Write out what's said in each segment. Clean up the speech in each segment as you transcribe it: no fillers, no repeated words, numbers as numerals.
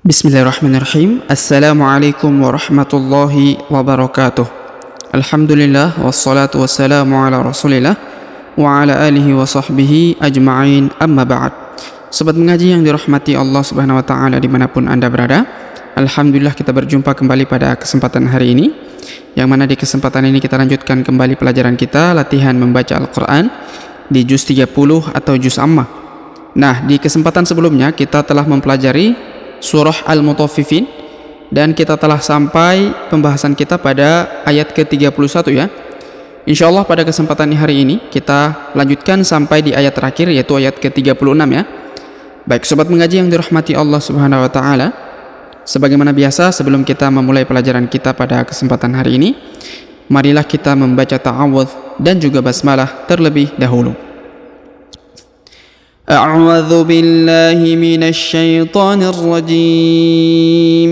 Bismillahirrahmanirrahim. Assalamualaikum warahmatullahi wabarakatuh. Alhamdulillah wassalatu wassalamu ala rasulillah wa ala alihi wa sahbihi ajma'in, amma ba'd. Sobat mengaji yang dirahmati Allah subhanahu wa ta'ala dimanapun anda berada, Alhamdulillah kita berjumpa kembali pada kesempatan hari ini, yang mana di kesempatan ini kita lanjutkan kembali pelajaran kita latihan membaca Al-Quran di juz 30 atau juz Ammah. Nah, di kesempatan sebelumnya kita telah mempelajari surah Al-Mutaffifin dan kita telah sampai pembahasan kita pada ayat ke-31 ya. Insyaallah pada kesempatan hari ini kita lanjutkan sampai di ayat terakhir, yaitu ayat ke-36 ya. Baik sobat mengaji yang dirahmati Allah Subhanahu wa taala, sebagaimana biasa sebelum kita memulai pelajaran kita pada kesempatan hari ini, marilah kita membaca ta'awudz dan juga basmalah terlebih dahulu. أعوذ بالله من الشيطان الرجيم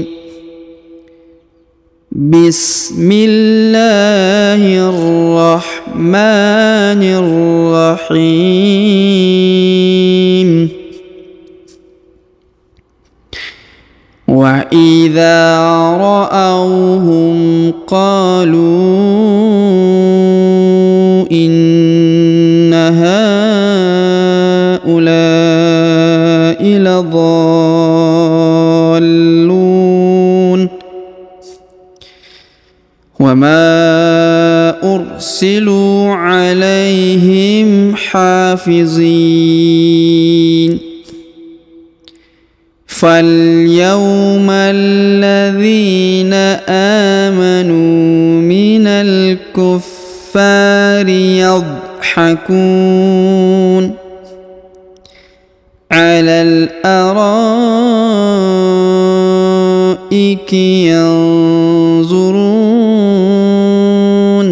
بسم الله الرحمن الرحيم وإذا رأوهم قالوا إن هؤلاء لضالون وما أرسلوا عليهم حافظين فاليوم الذين آمنوا من الكفار يضحكون على الأرائك ينظرون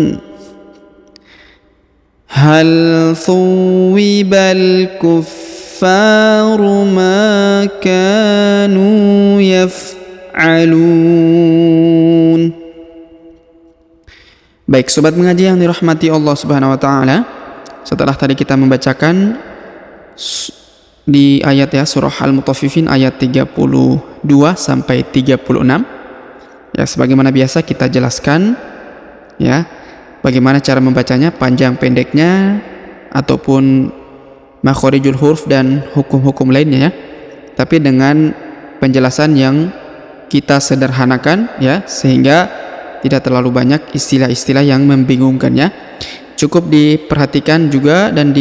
هل ثوب الكفار ما كانوا يفعلون. Baik sobat mengaji yang dirahmati Allah Subhanahu wa taala, setelah tadi kita membacakan di ayat ya surah Al-Mutaffifin ayat 32 sampai 36 ya, sebagaimana biasa kita jelaskan ya bagaimana cara membacanya, panjang pendeknya ataupun makhorijul huruf dan hukum-hukum lainnya ya, tapi dengan penjelasan yang kita sederhanakan ya, sehingga tidak terlalu banyak istilah-istilah yang membingungkan ya. Cukup diperhatikan juga dan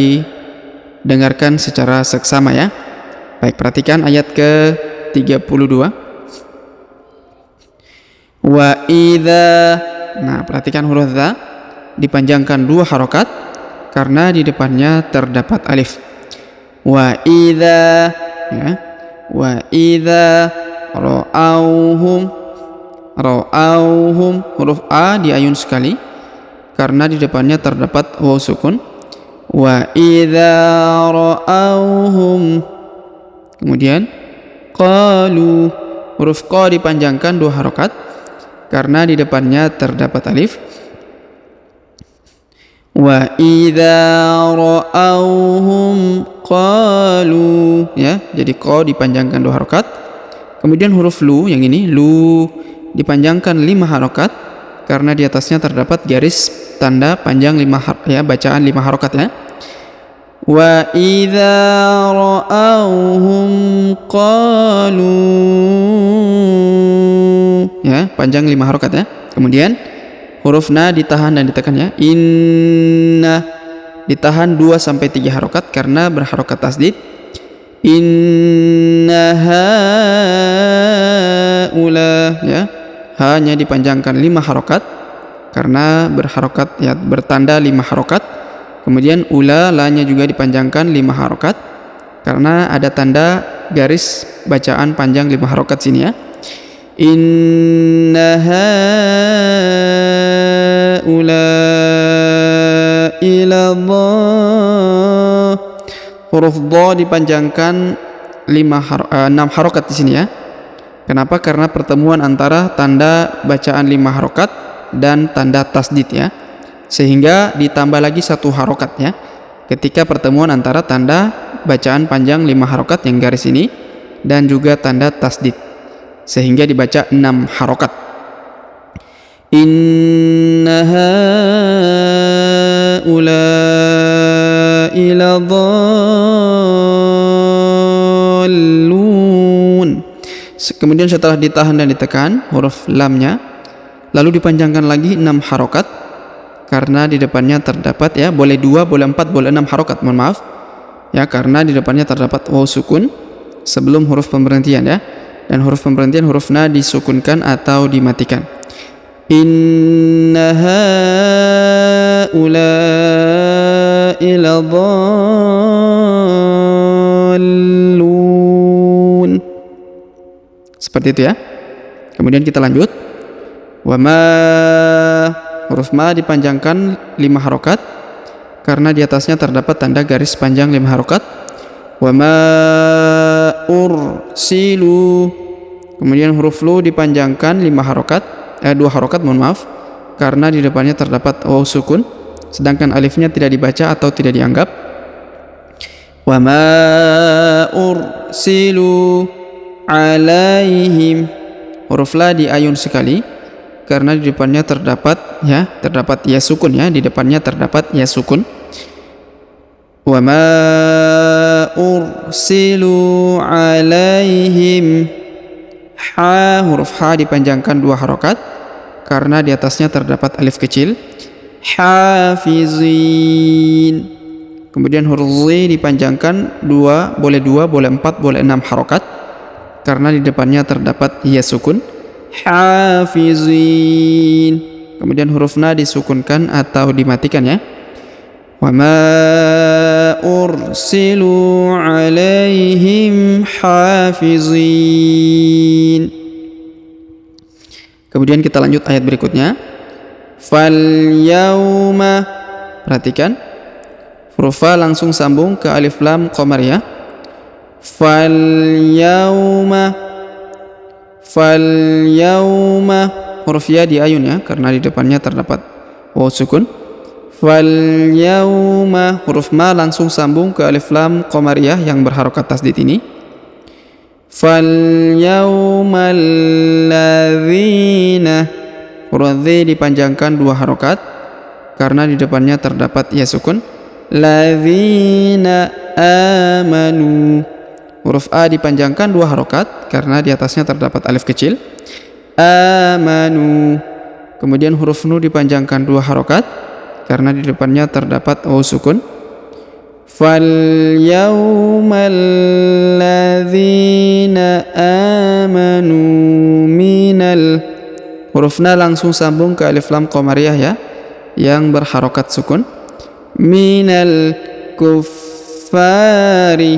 dengarkan secara seksama ya. Baik, perhatikan ayat ke-32. Wa idza. Nah, perhatikan huruf dza dipanjangkan 2 harokat karena di depannya terdapat alif. Wa idza ya. Wa idza ra'auhum huruf a diayun sekali karena di depannya terdapat waw sukun. Wa idza ra'auhum, kemudian qalu huruf qa dipanjangkan 2 harokat karena di depannya terdapat alif. Wa idza ra'auhum qalu ya, jadi qa dipanjangkan 2 harokat. Kemudian huruf lu yang ini lu dipanjangkan 5 harokat karena di atasnya terdapat garis tanda panjang 5 ya, bacaan 5 harokat ya. Wa idza ra'auhum qalu ya, panjang 5 harokat ya. Kemudian huruf na ditahan dan ditekan ya. Inna ditahan 2 sampai 3 harokat karena berharokat tasdid. Inna haula ya, hanya dipanjangkan 5 harokat karena berharokat ya, bertanda 5 harokat. Kemudian ula la-nya juga dipanjangkan 5 harokat karena ada tanda garis bacaan panjang 5 harokat sini ya. Inna haula ila dha, huruf dha dipanjangkan 6 harokat di sini ya. Kenapa? Karena pertemuan antara tanda bacaan 5 harokat dan tanda tasdid ya, sehingga ditambah lagi 1 harokat ya ketika pertemuan antara tanda bacaan panjang 5 harokat yang garis ini dan juga tanda tasdid. sehingga dibaca 6 harokat. Inna haula'i ladallun. Kemudian setelah ditahan dan ditekan huruf lamnya, lalu dipanjangkan lagi 6 harokat, karena di depannya terdapat, ya, boleh 2, boleh 4, boleh 6 harokat, mohon maaf, ya, karena di depannya terdapat waw sukun sebelum huruf pemberhentian, ya, dan huruf pemberhentian huruf na disukunkan atau dimatikan. Inna haula'i ladallun. Seperti itu, ya. Kemudian kita lanjut. Wa ma, huruf ma dipanjangkan 5 harokat karena di atasnya terdapat tanda garis panjang 5 harokat. Wa ma ursilu. Kemudian huruf lu dipanjangkan 2 harokat, mohon maaf, karena di depannya terdapat waw sukun, sedangkan alifnya tidak dibaca atau tidak dianggap. Wa ma ursilu alaihim. Huruf la diayun sekali karena di depannya terdapat ya sukun, ya, di depannya terdapat ya sukun. Wa ma ursilu alaihim. Ha, huruf ha dipanjangkan 2 harokat karena di atasnya terdapat alif kecil. Hafizin. Kemudian huruf zi dipanjangkan 2, boleh 4, boleh 6 harokat karena di depannya terdapat ya sukun. Hafizin. Kemudian huruf na disukunkan atau dimatikan, ya. Wa ma ursilu alaihim hafizin. Kemudian kita lanjut ayat berikutnya. Fal yauma. Perhatikan huruf fa langsung sambung ke alif lam qamariyah. Fal yauma, huruf ya diayun, ya, karena di depannya terdapat waw sukun. Fal yauma, huruf ma langsung sambung ke alif lam qamariyah yang berharokat tasdid ini. Fal yaumal ladzina, huruf dzi dipanjangkan 2 harokat karena di depannya terdapat ya sukun. Ladzina amanu, huruf a dipanjangkan 2 harokat karena di atasnya terdapat alif kecil. Amanu. Kemudian huruf nu dipanjangkan 2 harokat karena di depannya terdapat waw sukun. Fal yaumal ladzina amanu minal, huruf na langsung sambung ke alif lam qamariyah, ya, yang berharokat sukun. Minal kuffari,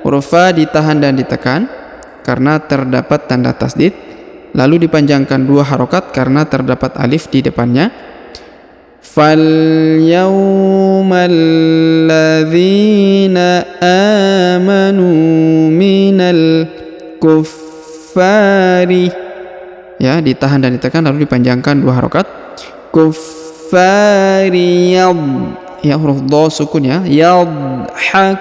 huruf fa ditahan dan ditekan karena terdapat tanda tasdid, lalu dipanjangkan 2 harokat karena terdapat alif di depannya. Fal yaumal ladzina amanu minal kuffari, ya, ditahan dan ditekan lalu dipanjangkan 2 harokat. Kuffari yad, ya, huruf dha sukun, ya, yadhakun.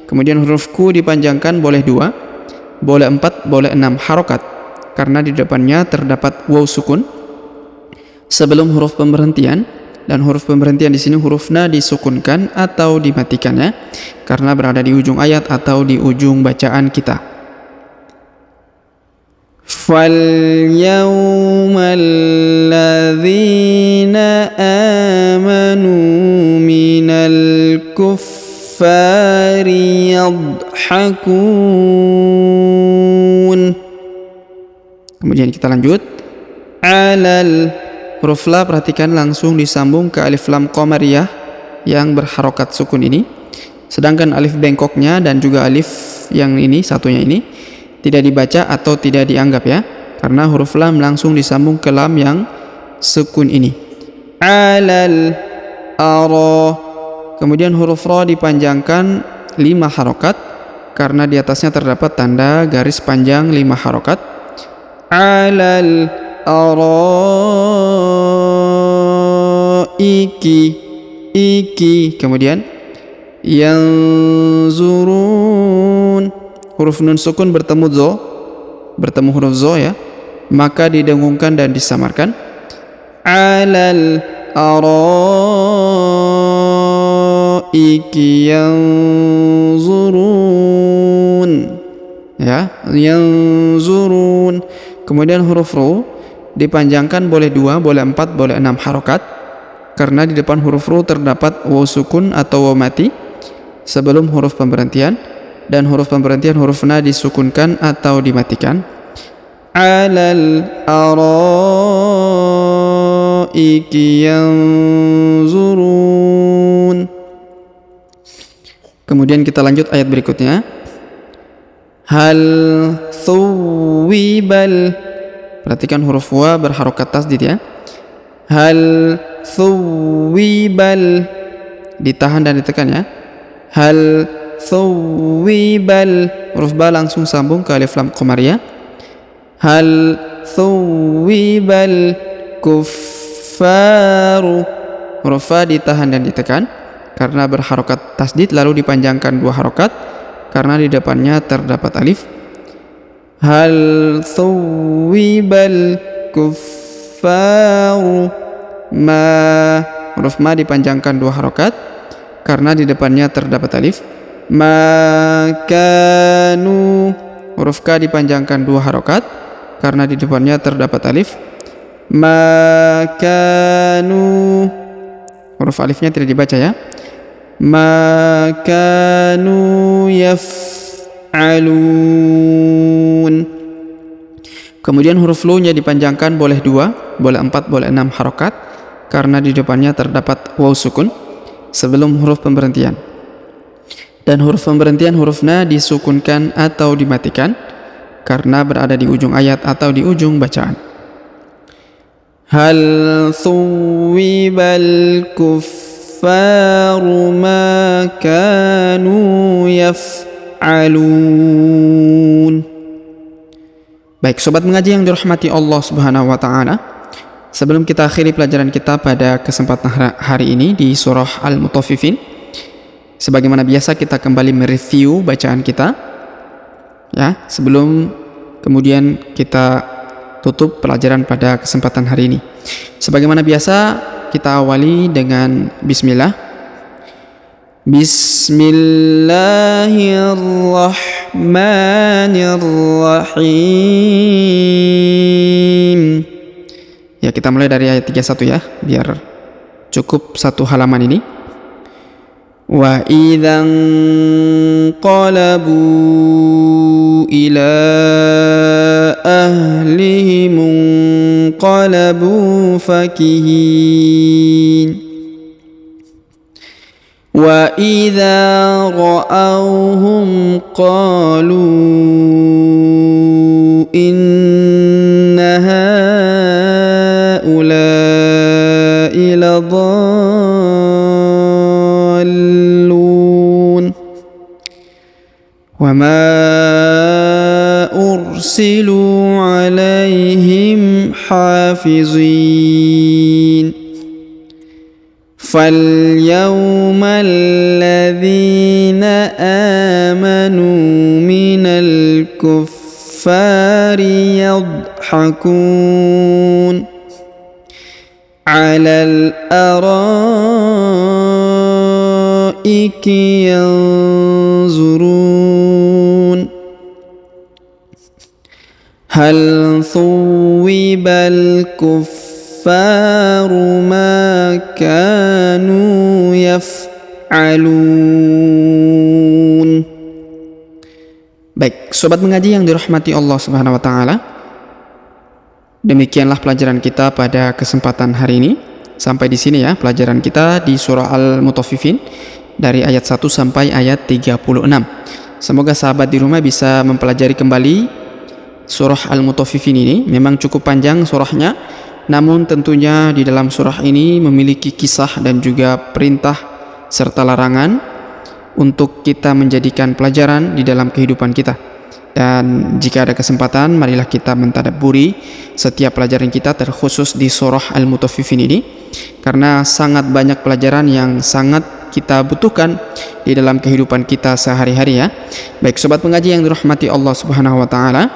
Kemudian huruf ku dipanjangkan boleh 2, boleh 4, boleh 6 harokat karena di depannya terdapat waw sukun sebelum huruf pemberhentian, dan huruf pemberhentian di sini huruf na disukunkan atau dimatikan, ya, karena berada di ujung ayat atau di ujung bacaan kita. Fal yaumal ladzina amanu minal kuffari yadhakun. Kemudian kita lanjut. Alal, huruf la perhatikan langsung disambung ke alif lam qamariyah yang berharokat sukun ini, sedangkan alif bengkoknya dan juga alif yang ini satunya ini tidak dibaca atau tidak dianggap, ya, karena huruf lam langsung disambung ke lam yang sukun ini. Alal ara. Kemudian huruf ra dipanjangkan 5 harokat karena di atasnya terdapat tanda garis panjang 5 harokat. Alal iki. Kemudian yanzurun, huruf nun sukun bertemu dho bertemu huruf zo ya, maka didengungkan dan disamarkan. Alal araiki yanzurun, ya, yanzurun. Kemudian huruf ru dipanjangkan, boleh 2, boleh 4, boleh 6 harokat, karena di depan huruf ru terdapat waw sukun atau waw mati sebelum huruf pemberhentian, dan huruf pemberhentian huruf na disukunkan atau dimatikan. Alal araiki yanzurun. Kemudian kita lanjut ayat berikutnya. Hal thuwibal, perhatikan huruf wa berharokat tasdid ya. Hal thuwibal, ditahan dan ditekan ya. Hal thuwibal, huruf ba langsung sambung ke alif lam qamariyah. Hal thuwibal kuffaru, huruf fa ditahan dan ditekan karena berharokat tasdid, lalu dipanjangkan 2 harokat karena di depannya terdapat alif. Hal thuwibal kuffaru ma, huruf ma dipanjangkan 2 harokat karena di depannya terdapat alif. Makanu, huruf ka dipanjangkan 2 harokat karena di depannya terdapat alif. Makanu, huruf alifnya tidak dibaca ya. Makanu yaf'alun. Kemudian huruf lu nya dipanjangkan, boleh 2, boleh 4, boleh 6 harokat karena di depannya terdapat waw sukun sebelum huruf pemberhentian, dan huruf pemberhentian huruf na disukunkan atau dimatikan karena berada di ujung ayat atau di ujung bacaan. Hal thuwibal kuffaru ma kanu yaf'alun. Baik, sobat mengaji yang dirahmati Allah Subhanahu wa taala, sebelum kita akhiri pelajaran kita pada kesempatan hari ini di surah Al-Mutaffifin, sebagaimana biasa kita kembali mereview bacaan kita ya, sebelum kemudian kita tutup pelajaran pada kesempatan hari ini. Sebagaimana biasa kita awali dengan bismillah. Bismillahirrahmanirrahim. Ya, kita mulai dari ayat 31 ya, biar cukup 1 halaman ini. Wa idzan qalabu ila ahlihim qalabu fakihin. Wa idza ra'awhum qalu inna haula'i ladallun wa ma ursilu alaihim hafizin. فَالْيَوْمَ الَّذِينَ آمَنُوا مِنَ الْكُفَّارِ يَضْحَكُونَ عَلَى الْأَرَائِكِ يَنظُرُونَ هَلْ ثُوِّبَ الْكُفَّارُ مَا كَانُوا يَفْعَلُونَ. Baik, sobat mengaji yang dirahmati Allah Subhanahu wa taala, demikianlah pelajaran kita pada kesempatan hari ini. Sampai di sini ya pelajaran kita di surah Al-Mutaffifin dari ayat 1 sampai ayat 36. Semoga sahabat di rumah bisa mempelajari kembali surah Al-Mutaffifin ini. Memang cukup panjang surahnya, namun tentunya di dalam surah ini memiliki kisah dan juga perintah serta larangan untuk kita menjadikan pelajaran di dalam kehidupan kita. Dan jika ada kesempatan, marilah kita mentadabburi setiap pelajaran kita, terkhusus di surah Al-Mutaffifin ini, karena sangat banyak pelajaran yang sangat kita butuhkan di dalam kehidupan kita sehari-hari ya. Baik sobat pengaji yang dirahmati Allah Subhanahu wa taala,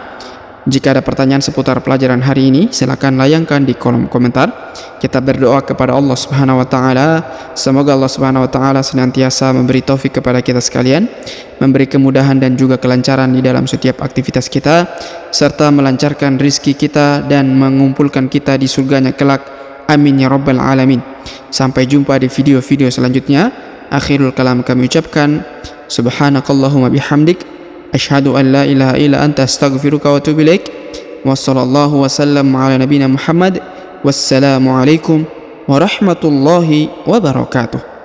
Jika ada pertanyaan seputar pelajaran hari ini, silakan layangkan di kolom komentar. Kita berdoa kepada Allah Subhanahu wa taala, semoga Allah Subhanahu wa taala senantiasa memberi taufik kepada kita sekalian, memberi kemudahan dan juga kelancaran di dalam setiap aktivitas kita, serta melancarkan rizki kita dan mengumpulkan kita di surganya kelak. Amin ya rabbal alamin. Sampai jumpa di video-video selanjutnya. Akhirul kalam kami ucapkan, subhanakallahumma bihamdik, asyhadu an la ilaha illa anta astaghfiruka wa atubu ilaik. Wa sallallahu wasallam ala nabiyina Muhammad. Wassalamu alaikum warahmatullahi wabarakatuh.